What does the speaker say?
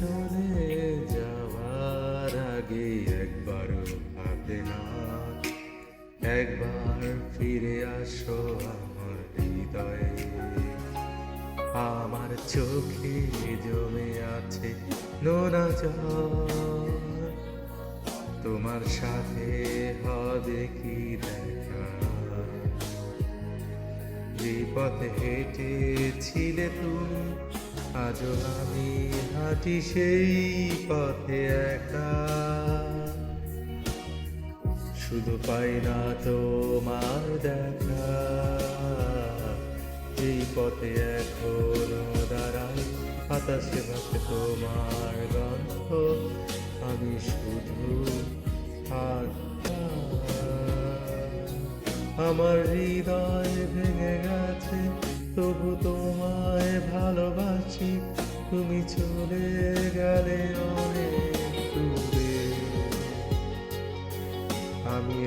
চলে যাওয়ার আগে একবারও ভাবে না, একবার ফিরে আসো আমার হৃদয়ে। আমার চোখে জমে আছে নোনা জল, তোমার সাথে হবে কি দেখা? যে পথে হেঁটেছিলে তুমি, আজও আমি হাঁটি সেই পথে একা। শুধু পাই না তোমার দেখা, এই পথে এখনো দাঁড়াই, বাতাসে ভাসে তোমার গন্ধ, আমি শুধু আমার হৃদয় ভেঙে গেছে, তবু তোমায় ভালোবাসি। তুমি চলে গেলে অনেক দূরে, আমি